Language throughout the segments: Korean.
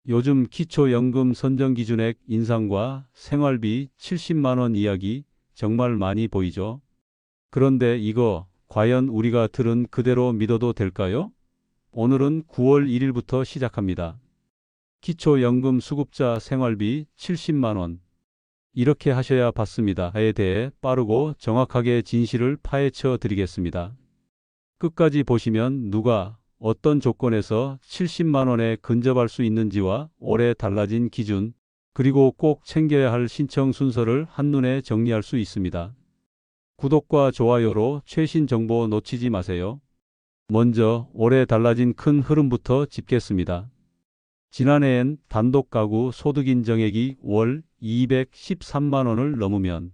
요즘 기초연금 선정기준액 인상과 생활비 70만 원 이야기 정말 많이 보이죠? 그런데 이거 과연 우리가 들은 그대로 믿어도 될까요? 오늘은 9월 1일부터 시작합니다. 기초연금 수급자 생활비 70만 원. 이렇게 하셔야 받습니다에 대해 빠르고 정확하게 진실을 파헤쳐 드리겠습니다. 끝까지 보시면 누가 어떤 조건에서 70만 원에 근접할 수 있는지와 올해 달라진 기준, 그리고 꼭 챙겨야 할 신청 순서를 한눈에 정리할 수 있습니다. 구독과 좋아요로 최신 정보 놓치지 마세요. 먼저 올해 달라진 큰 흐름부터 짚겠습니다. 지난해엔 단독 가구 소득 인정액이 월 213만 원을 넘으면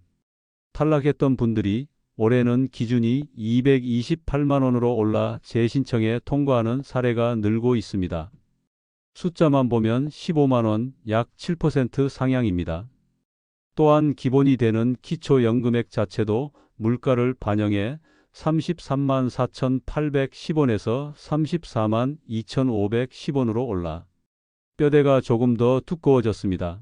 탈락했던 분들이 올해는 기준이 228만 원으로 올라 재신청에 통과하는 사례가 늘고 있습니다. 숫자만 보면 15만 원, 약 7% 상향입니다. 또한 기본이 되는 기초연금액 자체도 물가를 반영해 33만 4,810원에서 34만 2,510원으로 올라 뼈대가 조금 더 두꺼워졌습니다.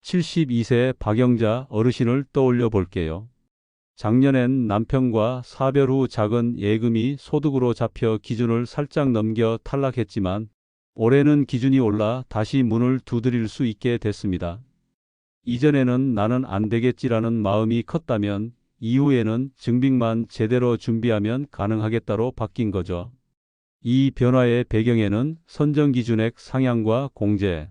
72세 박영자 어르신을 떠올려 볼게요. 작년엔 남편과 사별 후 작은 예금이 소득으로 잡혀 기준을 살짝 넘겨 탈락했지만 올해는 기준이 올라 다시 문을 두드릴 수 있게 됐습니다. 이전에는 나는 안 되겠지라는 마음이 컸다면 이후에는 증빙만 제대로 준비하면 가능하겠다로 바뀐 거죠. 이 변화의 배경에는 선정기준액 상향과 공제,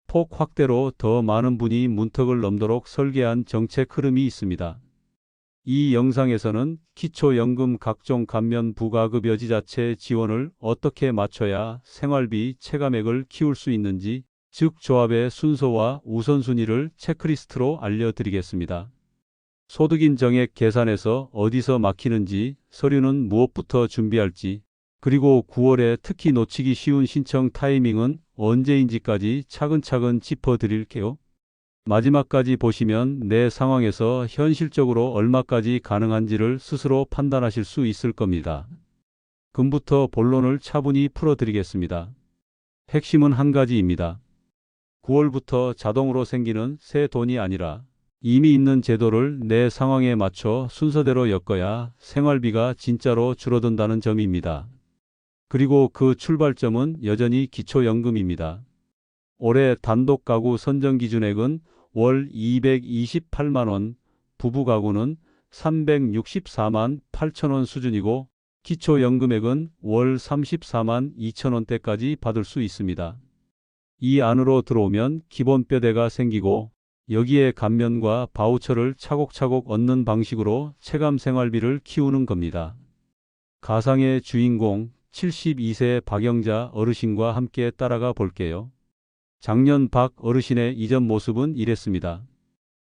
폭 확대로 더 많은 분이 문턱을 넘도록 설계한 정책 흐름이 있습니다. 이 영상에서는 기초연금 각종 감면 부가급 여지자체 지원을 어떻게 맞춰야 생활비 체감액을 키울 수 있는지, 즉 조합의 순서와 우선순위를 체크리스트로 알려드리겠습니다. 소득인정액 계산에서 어디서 막히는지, 서류는 무엇부터 준비할지, 그리고 9월에 특히 놓치기 쉬운 신청 타이밍은 언제인지까지 차근차근 짚어드릴게요. 마지막까지 보시면 내 상황에서 현실적으로 얼마까지 가능한지를 스스로 판단하실 수 있을 겁니다. 금부터 본론을 차분히 풀어드리겠습니다. 핵심은 한 가지입니다. 9월부터 자동으로 생기는 새 돈이 아니라 이미 있는 제도를 내 상황에 맞춰 순서대로 엮어야 생활비가 진짜로 줄어든다는 점입니다. 그리고 그 출발점은 여전히 기초연금입니다. 올해 단독 가구 선정 기준액은 월 228만 원, 부부 가구는 364만 8천 원 수준이고 기초연금액은 월 34만 2천 원대까지 받을 수 있습니다. 이 안으로 들어오면 기본 뼈대가 생기고 여기에 감면과 바우처를 차곡차곡 얻는 방식으로 체감 생활비를 키우는 겁니다. 가상의 주인공 72세 박영자 어르신과 함께 따라가 볼게요. 작년 박 어르신의 이전 모습은 이랬습니다.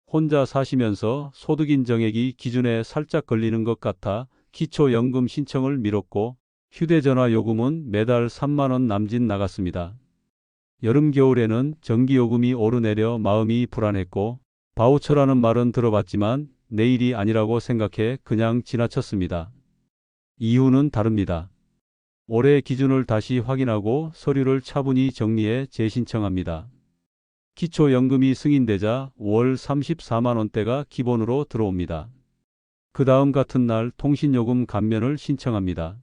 혼자 사시면서 소득인정액이 기준에 살짝 걸리는 것 같아 기초연금 신청을 미뤘고 휴대전화 요금은 매달 3만 원 남짓 나갔습니다. 여름 겨울에는 전기요금이 오르내려 마음이 불안했고 바우처라는 말은 들어봤지만 내일이 아니라고 생각해 그냥 지나쳤습니다. 이유는 다릅니다. 올해 기준을 다시 확인하고 서류를 차분히 정리해 재신청합니다. 기초연금이 승인되자 월 34만 원대가 기본으로 들어옵니다. 그 다음 같은 날 통신요금 감면을 신청합니다.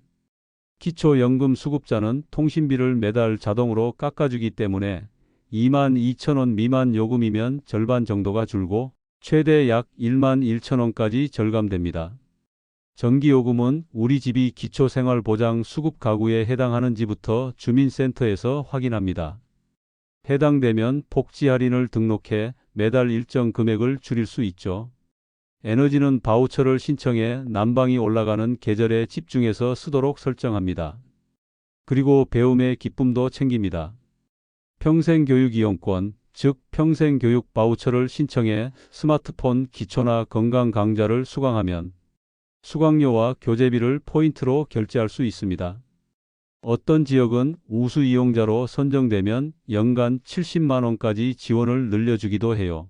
기초연금 수급자는 통신비를 매달 자동으로 깎아주기 때문에 2만 2천 원 미만 요금이면 절반 정도가 줄고 최대 약 1만 1천 원까지 절감됩니다. 전기요금은 우리 집이 기초생활보장 수급 가구에 해당하는지부터 주민센터에서 확인합니다. 해당되면 복지 할인을 등록해 매달 일정 금액을 줄일 수 있죠. 에너지는 바우처를 신청해 난방이 올라가는 계절에 집중해서 쓰도록 설정합니다. 그리고 배움의 기쁨도 챙깁니다. 평생교육이용권, 즉 평생교육 바우처를 신청해 스마트폰 기초나 건강 강좌를 수강하면 수강료와 교재비를 포인트로 결제할 수 있습니다. 어떤 지역은 우수 이용자로 선정되면 연간 70만 원까지 지원을 늘려주기도 해요.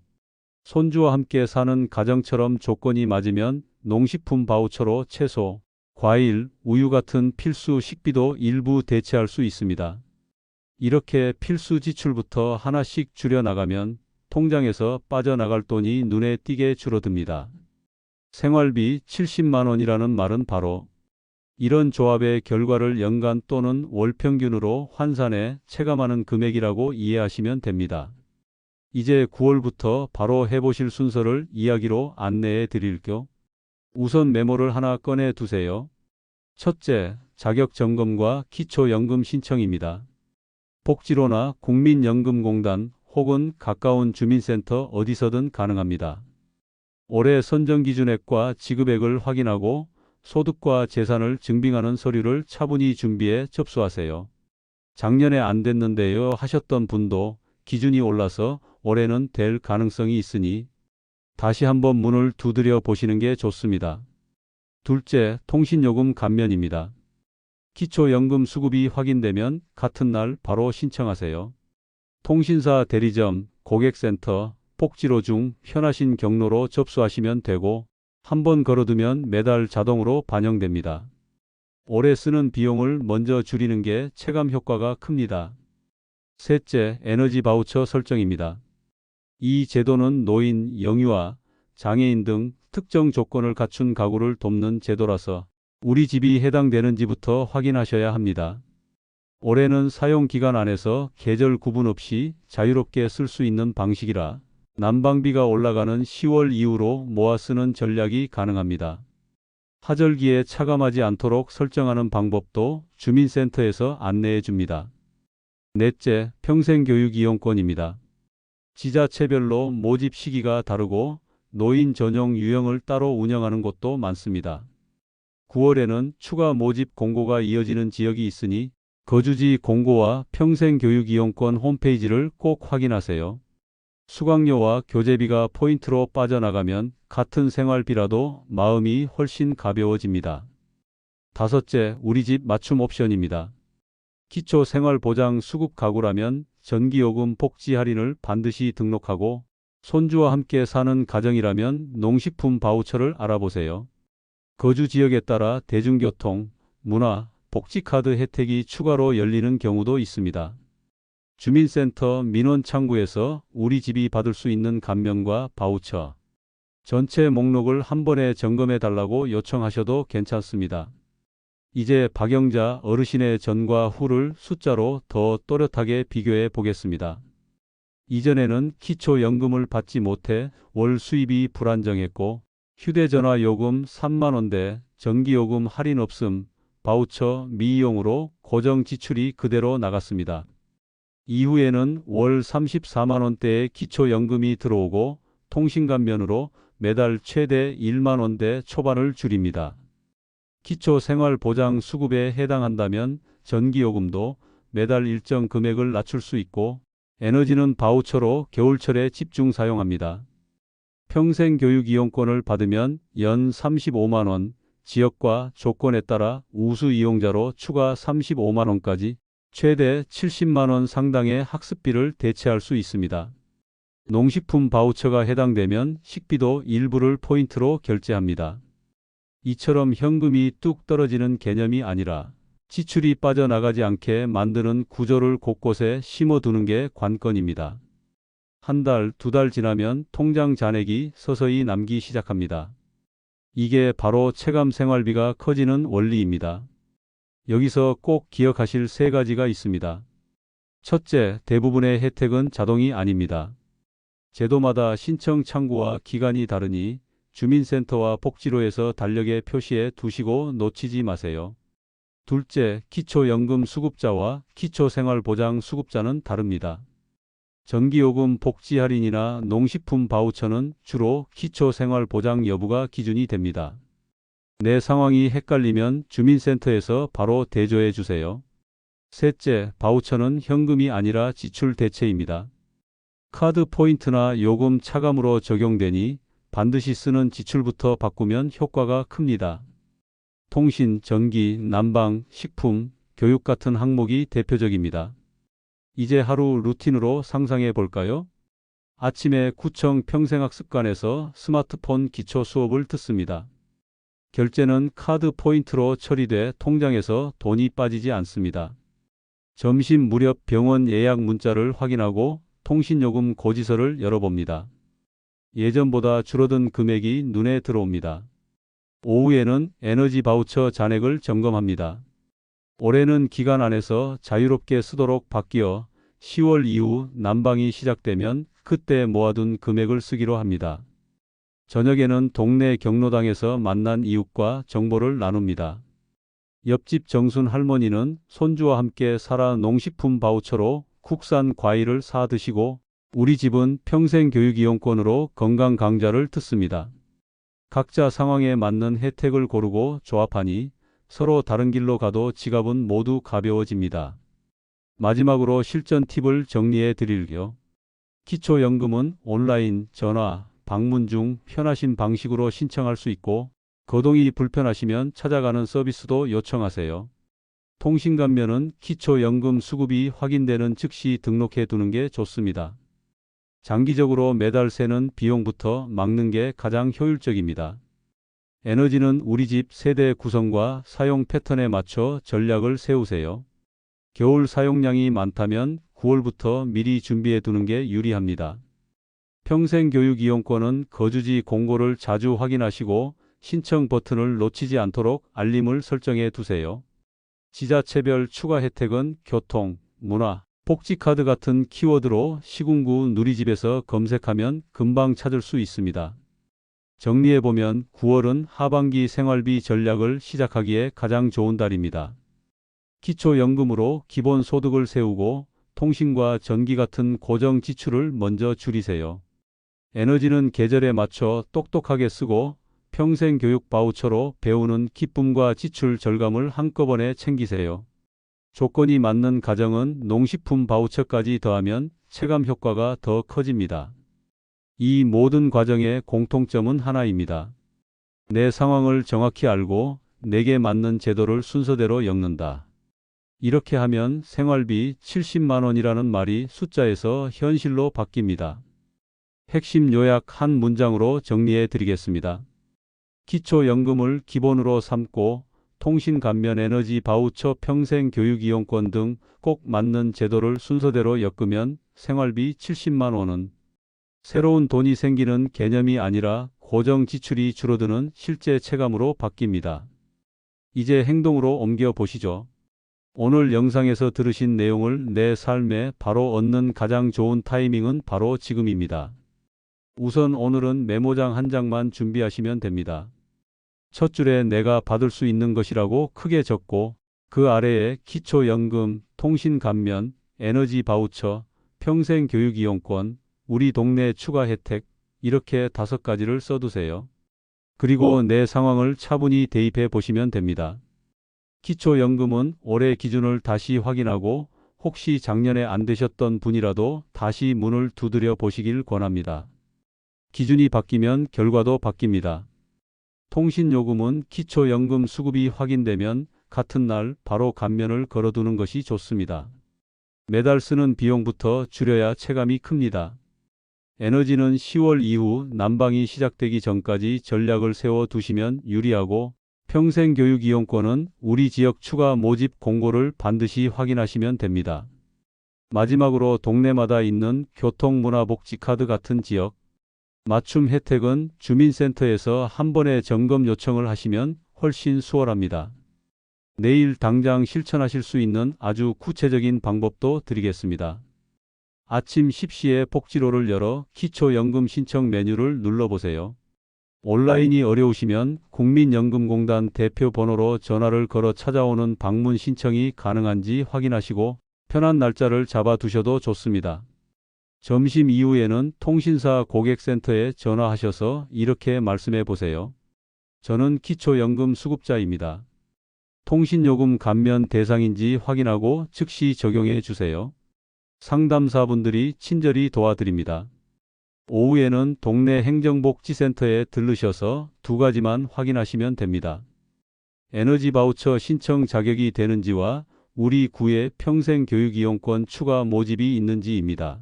손주와 함께 사는 가정처럼 조건이 맞으면 농식품 바우처로 채소, 과일, 우유 같은 필수 식비도 일부 대체할 수 있습니다. 이렇게 필수 지출부터 하나씩 줄여나가면 통장에서 빠져나갈 돈이 눈에 띄게 줄어듭니다. 생활비 70만 원이라는 말은 바로 이런 조합의 결과를 연간 또는 월 평균으로 환산해 체감하는 금액이라고 이해하시면 됩니다. 이제 9월부터 바로 해보실 순서를 이야기로 안내해 드릴게요. 우선 메모를 하나 꺼내 두세요. 첫째, 자격점검과 기초연금 신청입니다. 복지로나 국민연금공단 혹은 가까운 주민센터 어디서든 가능합니다. 올해 선정기준액과 지급액을 확인하고 소득과 재산을 증빙하는 서류를 차분히 준비해 접수하세요. 작년에 안 됐는데요 하셨던 분도 기준이 올라서 올해는 될 가능성이 있으니 다시 한번 문을 두드려 보시는 게 좋습니다. 둘째, 통신요금 감면입니다. 기초연금 수급이 확인되면 같은 날 바로 신청하세요. 통신사 대리점, 고객센터, 복지로 중 편하신 경로로 접수하시면 되고 한번 걸어두면 매달 자동으로 반영됩니다. 올해 쓰는 비용을 먼저 줄이는 게 체감 효과가 큽니다. 셋째, 에너지 바우처 설정입니다. 이 제도는 노인, 영유아, 장애인 등 특정 조건을 갖춘 가구를 돕는 제도라서 우리 집이 해당되는지부터 확인하셔야 합니다. 올해는 사용 기간 안에서 계절 구분 없이 자유롭게 쓸 수 있는 방식이라 난방비가 올라가는 10월 이후로 모아 쓰는 전략이 가능합니다. 하절기에 차감하지 않도록 설정하는 방법도 주민센터에서 안내해 줍니다. 넷째, 평생교육이용권입니다. 지자체별로 모집 시기가 다르고 노인 전용 유형을 따로 운영하는 곳도 많습니다. 9월에는 추가 모집 공고가 이어지는 지역이 있으니 거주지 공고와 평생교육이용권 홈페이지를 꼭 확인하세요. 수강료와 교재비가 포인트로 빠져나가면 같은 생활비라도 마음이 훨씬 가벼워집니다. 다섯째, 우리 집 맞춤 옵션입니다. 기초생활보장 수급 가구라면 전기요금 복지 할인을 반드시 등록하고 손주와 함께 사는 가정이라면 농식품 바우처를 알아보세요. 거주 지역에 따라 대중교통, 문화, 복지카드 혜택이 추가로 열리는 경우도 있습니다. 주민센터 민원창구에서 우리 집이 받을 수 있는 감면과 바우처, 전체 목록을 한 번에 점검해 달라고 요청하셔도 괜찮습니다. 이제 박영자 어르신의 전과 후를 숫자로 더 또렷하게 비교해 보겠습니다. 이전에는 기초연금을 받지 못해 월 수입이 불안정했고 휴대전화 요금 3만 원대, 전기요금 할인 없음, 바우처 미이용으로 고정 지출이 그대로 나갔습니다. 이후에는 월 34만 원대의 기초연금이 들어오고 통신감면으로 매달 최대 1만 원대 초반을 줄입니다. 기초생활보장 수급에 해당한다면 전기요금도 매달 일정 금액을 낮출 수 있고 에너지는 바우처로 겨울철에 집중 사용합니다. 평생교육이용권을 받으면 연 35만 원, 지역과 조건에 따라 우수 이용자로 추가 35만 원까지 최대 70만 원 상당의 학습비를 대체할 수 있습니다. 농식품 바우처가 해당되면 식비도 일부를 포인트로 결제합니다. 이처럼 현금이 뚝 떨어지는 개념이 아니라 지출이 빠져나가지 않게 만드는 구조를 곳곳에 심어두는 게 관건입니다. 한 달, 두 달 지나면 통장 잔액이 서서히 남기 시작합니다. 이게 바로 체감 생활비가 커지는 원리입니다. 여기서 꼭 기억하실 세 가지가 있습니다. 첫째, 대부분의 혜택은 자동이 아닙니다. 제도마다 신청 창구와 기간이 다르니 주민센터와 복지로에서 달력에 표시해 두시고 놓치지 마세요. 둘째, 기초연금 수급자와 기초생활보장 수급자는 다릅니다. 전기요금 복지 할인이나 농식품 바우처는 주로 기초생활보장 여부가 기준이 됩니다. 내 상황이 헷갈리면 주민센터에서 바로 대조해 주세요. 셋째, 바우처는 현금이 아니라 지출 대체입니다. 카드 포인트나 요금 차감으로 적용되니 반드시 쓰는 지출부터 바꾸면 효과가 큽니다. 통신, 전기, 난방, 식품, 교육 같은 항목이 대표적입니다. 이제 하루 루틴으로 상상해 볼까요? 아침에 구청 평생학습관에서 스마트폰 기초 수업을 듣습니다. 결제는 카드 포인트로 처리돼 통장에서 돈이 빠지지 않습니다. 점심 무렵 병원 예약 문자를 확인하고 통신요금 고지서를 열어봅니다. 예전보다 줄어든 금액이 눈에 들어옵니다. 오후에는 에너지 바우처 잔액을 점검합니다. 올해는 기간 안에서 자유롭게 쓰도록 바뀌어 10월 이후 난방이 시작되면 그때 모아둔 금액을 쓰기로 합니다. 저녁에는 동네 경로당에서 만난 이웃과 정보를 나눕니다. 옆집 정순 할머니는 손주와 함께 살아 농식품 바우처로 국산 과일을 사 드시고 우리 집은 평생 교육 이용권으로 건강 강좌를 듣습니다. 각자 상황에 맞는 혜택을 고르고 조합하니 서로 다른 길로 가도 지갑은 모두 가벼워집니다. 마지막으로 실전 팁을 정리해 드릴게요. 기초연금은 온라인, 전화, 방문 중 편하신 방식으로 신청할 수 있고 거동이 불편하시면 찾아가는 서비스도 요청하세요. 통신감면은 기초연금 수급이 확인되는 즉시 등록해 두는 게 좋습니다. 장기적으로 매달 새는 비용부터 막는 게 가장 효율적입니다. 에너지는 우리 집 세대 구성과 사용 패턴에 맞춰 전략을 세우세요. 겨울 사용량이 많다면 9월부터 미리 준비해 두는 게 유리합니다. 평생 교육 이용권은 거주지 공고를 자주 확인하시고 신청 버튼을 놓치지 않도록 알림을 설정해 두세요. 지자체별 추가 혜택은 교통, 문화, 복지카드 같은 키워드로 시군구 누리집에서 검색하면 금방 찾을 수 있습니다. 정리해보면 9월은 하반기 생활비 전략을 시작하기에 가장 좋은 달입니다. 기초연금으로 기본소득을 세우고 통신과 전기 같은 고정 지출을 먼저 줄이세요. 에너지는 계절에 맞춰 똑똑하게 쓰고 평생 교육 바우처로 배우는 기쁨과 지출 절감을 한꺼번에 챙기세요. 조건이 맞는 가정은 농식품 바우처까지 더하면 체감 효과가 더 커집니다. 이 모든 과정의 공통점은 하나입니다. 내 상황을 정확히 알고 내게 맞는 제도를 순서대로 엮는다. 이렇게 하면 생활비 70만 원이라는 말이 숫자에서 현실로 바뀝니다. 핵심 요약 한 문장으로 정리해 드리겠습니다. 기초연금을 기본으로 삼고 통신 감면 에너지 바우처 평생 교육 이용권 등 꼭 맞는 제도를 순서대로 엮으면 생활비 70만 원은 새로운 돈이 생기는 개념이 아니라 고정 지출이 줄어드는 실제 체감으로 바뀝니다. 이제 행동으로 옮겨 보시죠. 오늘 영상에서 들으신 내용을 내 삶에 바로 얻는 가장 좋은 타이밍은 바로 지금입니다. 우선 오늘은 메모장 한 장만 준비하시면 됩니다. 첫 줄에 내가 받을 수 있는 것이라고 크게 적고 그 아래에 기초연금, 통신감면, 에너지 바우처, 평생 교육 이용권, 우리 동네 추가 혜택 이렇게 5가지를 써두세요. 그리고 내 상황을 차분히 대입해 보시면 됩니다. 기초연금은 올해 기준을 다시 확인하고 혹시 작년에 안 되셨던 분이라도 다시 문을 두드려 보시길 권합니다. 기준이 바뀌면 결과도 바뀝니다. 통신요금은 기초연금 수급이 확인되면 같은 날 바로 감면을 걸어두는 것이 좋습니다. 매달 쓰는 비용부터 줄여야 체감이 큽니다. 에너지는 10월 이후 난방이 시작되기 전까지 전략을 세워 두시면 유리하고 평생 교육 이용권은 우리 지역 추가 모집 공고를 반드시 확인하시면 됩니다. 마지막으로 동네마다 있는 교통문화복지카드 같은 지역 맞춤 혜택은 주민센터에서 한 번에 점검 요청을 하시면 훨씬 수월합니다. 내일 당장 실천하실 수 있는 아주 구체적인 방법도 드리겠습니다. 아침 10시에 복지로를 열어 기초연금 신청 메뉴를 눌러보세요. 온라인이 어려우시면 국민연금공단 대표 번호로 전화를 걸어 찾아오는 방문 신청이 가능한지 확인하시고 편한 날짜를 잡아 두셔도 좋습니다. 점심 이후에는 통신사 고객센터에 전화하셔서 이렇게 말씀해 보세요. 저는 기초연금 수급자입니다. 통신요금 감면 대상인지 확인하고 즉시 적용해 주세요. 상담사분들이 친절히 도와드립니다. 오후에는 동네 행정복지센터에 들르셔서 2가지만 확인하시면 됩니다. 에너지 바우처 신청 자격이 되는지와 우리 구에 평생 교육 이용권 추가 모집이 있는지입니다.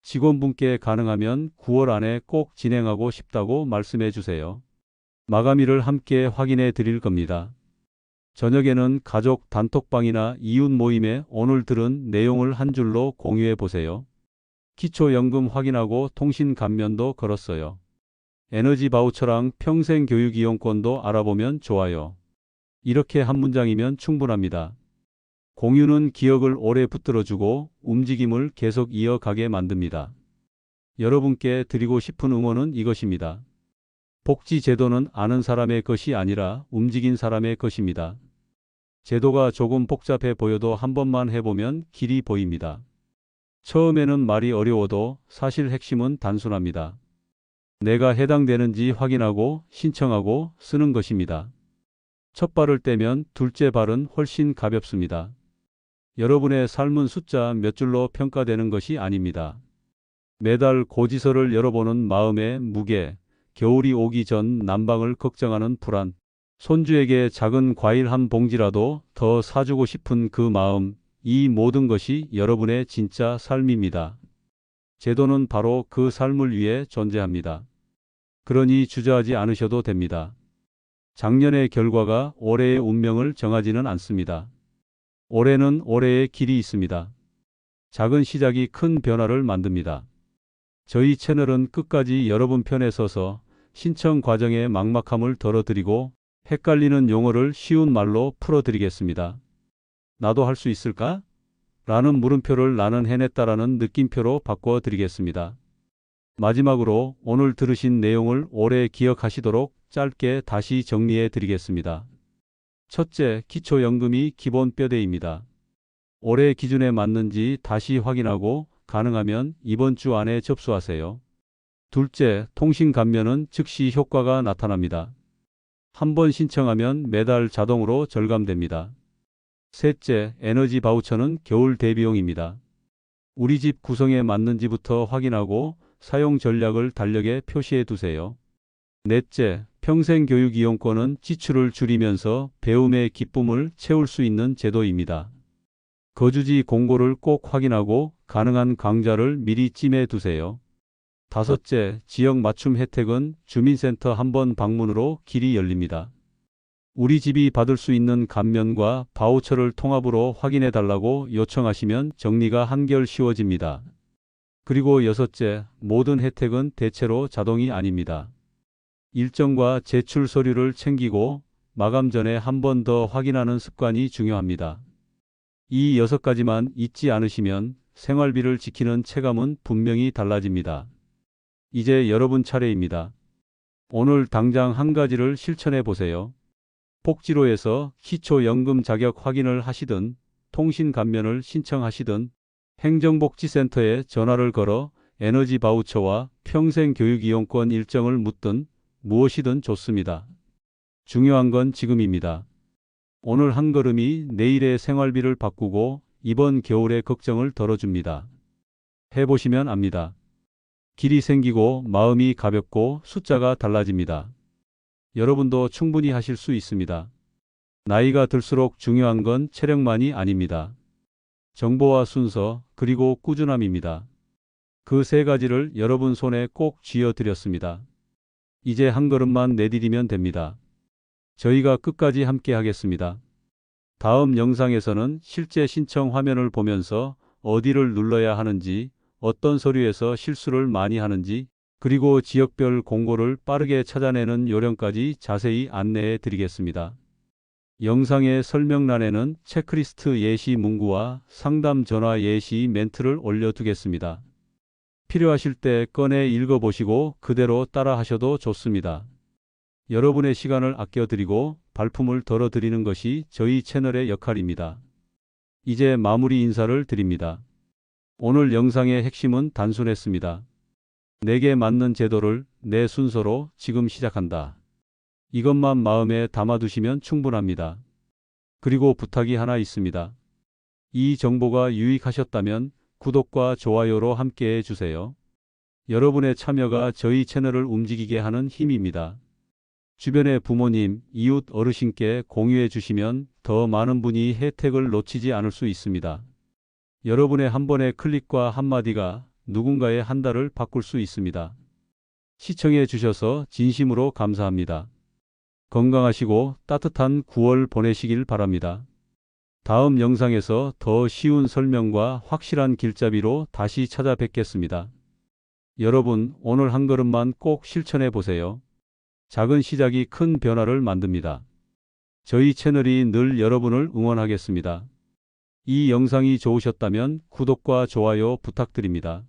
직원분께 가능하면 9월 안에 꼭 진행하고 싶다고 말씀해 주세요. 마감일을 함께 확인해 드릴 겁니다. 저녁에는 가족 단톡방이나 이웃 모임에 오늘 들은 내용을 한 줄로 공유해 보세요. 기초연금 확인하고 통신 감면도 걸었어요. 에너지 바우처랑 평생 교육 이용권도 알아보면 좋아요. 이렇게 한 문장이면 충분합니다. 공유는 기억을 오래 붙들어주고 움직임을 계속 이어가게 만듭니다. 여러분께 드리고 싶은 응원은 이것입니다. 복지 제도는 아는 사람의 것이 아니라 움직인 사람의 것입니다. 제도가 조금 복잡해 보여도 한 번만 해보면 길이 보입니다. 처음에는 말이 어려워도 사실 핵심은 단순합니다. 내가 해당되는지 확인하고 신청하고 쓰는 것입니다. 첫 발을 떼면 둘째 발은 훨씬 가볍습니다. 여러분의 삶은 숫자 몇 줄로 평가되는 것이 아닙니다. 매달 고지서를 열어보는 마음의 무게, 겨울이 오기 전 난방을 걱정하는 불안, 손주에게 작은 과일 한 봉지라도 더 사주고 싶은 그 마음, 이 모든 것이 여러분의 진짜 삶입니다. 제도는 바로 그 삶을 위해 존재합니다. 그러니 주저하지 않으셔도 됩니다. 작년의 결과가 올해의 운명을 정하지는 않습니다. 올해는 올해의 길이 있습니다. 작은 시작이 큰 변화를 만듭니다. 저희 채널은 끝까지 여러분 편에 서서 신청 과정의 막막함을 덜어드리고 헷갈리는 용어를 쉬운 말로 풀어드리겠습니다. 나도 할 수 있을까? 라는 물음표를 나는 해냈다라는 느낌표로 바꿔드리겠습니다. 마지막으로 오늘 들으신 내용을 오래 기억하시도록 짧게 다시 정리해 드리겠습니다. 첫째, 기초연금이 기본 뼈대입니다. 올해 기준에 맞는지 다시 확인하고 가능하면 이번 주 안에 접수하세요. 둘째, 통신 감면은 즉시 효과가 나타납니다. 한 번 신청하면 매달 자동으로 절감됩니다. 셋째, 에너지 바우처는 겨울 대비용입니다. 우리 집 구성에 맞는지부터 확인하고 사용 전략을 달력에 표시해 두세요. 넷째, 평생 교육 이용권은 지출을 줄이면서 배움의 기쁨을 채울 수 있는 제도입니다. 거주지 공고를 꼭 확인하고 가능한 강좌를 미리 찜해 두세요. 다섯째, 지역 맞춤 혜택은 주민센터 한 번 방문으로 길이 열립니다. 우리 집이 받을 수 있는 감면과 바우처를 통합으로 확인해 달라고 요청하시면 정리가 한결 쉬워집니다. 그리고 여섯째, 모든 혜택은 대체로 자동이 아닙니다. 일정과 제출 서류를 챙기고 마감 전에 한 번 더 확인하는 습관이 중요합니다. 이 6가지만 잊지 않으시면 생활비를 지키는 체감은 분명히 달라집니다. 이제 여러분 차례입니다. 오늘 당장 한 가지를 실천해 보세요. 복지로에서 기초연금 자격 확인을 하시든 통신 감면을 신청하시든 행정복지센터에 전화를 걸어 에너지 바우처와 평생 교육 이용권 일정을 묻든 무엇이든 좋습니다. 중요한 건 지금입니다. 오늘 한 걸음이 내일의 생활비를 바꾸고 이번 겨울의 걱정을 덜어줍니다. 해보시면 압니다. 길이 생기고 마음이 가볍고 숫자가 달라집니다. 여러분도 충분히 하실 수 있습니다. 나이가 들수록 중요한 건 체력만이 아닙니다. 정보와 순서 그리고 꾸준함입니다. 그 세 가지를 여러분 손에 꼭 쥐어드렸습니다. 이제 한 걸음만 내디디면 됩니다. 저희가 끝까지 함께 하겠습니다. 다음 영상에서는 실제 신청 화면을 보면서 어디를 눌러야 하는지, 어떤 서류에서 실수를 많이 하는지, 그리고 지역별 공고를 빠르게 찾아내는 요령까지 자세히 안내해 드리겠습니다. 영상의 설명란에는 체크리스트 예시 문구와 상담 전화 예시 멘트를 올려두겠습니다. 필요하실 때 꺼내 읽어보시고 그대로 따라 하셔도 좋습니다. 여러분의 시간을 아껴드리고 발품을 덜어드리는 것이 저희 채널의 역할입니다. 이제 마무리 인사를 드립니다. 오늘 영상의 핵심은 단순했습니다. 내게 맞는 제도를 내 순서로 지금 시작한다. 이것만 마음에 담아두시면 충분합니다. 그리고 부탁이 하나 있습니다. 이 정보가 유익하셨다면 구독과 좋아요로 함께 해주세요. 여러분의 참여가 저희 채널을 움직이게 하는 힘입니다. 주변의 부모님, 이웃, 어르신께 공유해 주시면 더 많은 분이 혜택을 놓치지 않을 수 있습니다. 여러분의 한 번의 클릭과 한마디가 누군가의 한 달을 바꿀 수 있습니다. 시청해 주셔서 진심으로 감사합니다. 건강하시고 따뜻한 9월 보내시길 바랍니다. 다음 영상에서 더 쉬운 설명과 확실한 길잡이로 다시 찾아뵙겠습니다. 여러분, 오늘 한 걸음만 꼭 실천해 보세요. 작은 시작이 큰 변화를 만듭니다. 저희 채널이 늘 여러분을 응원하겠습니다. 이 영상이 좋으셨다면 구독과 좋아요 부탁드립니다.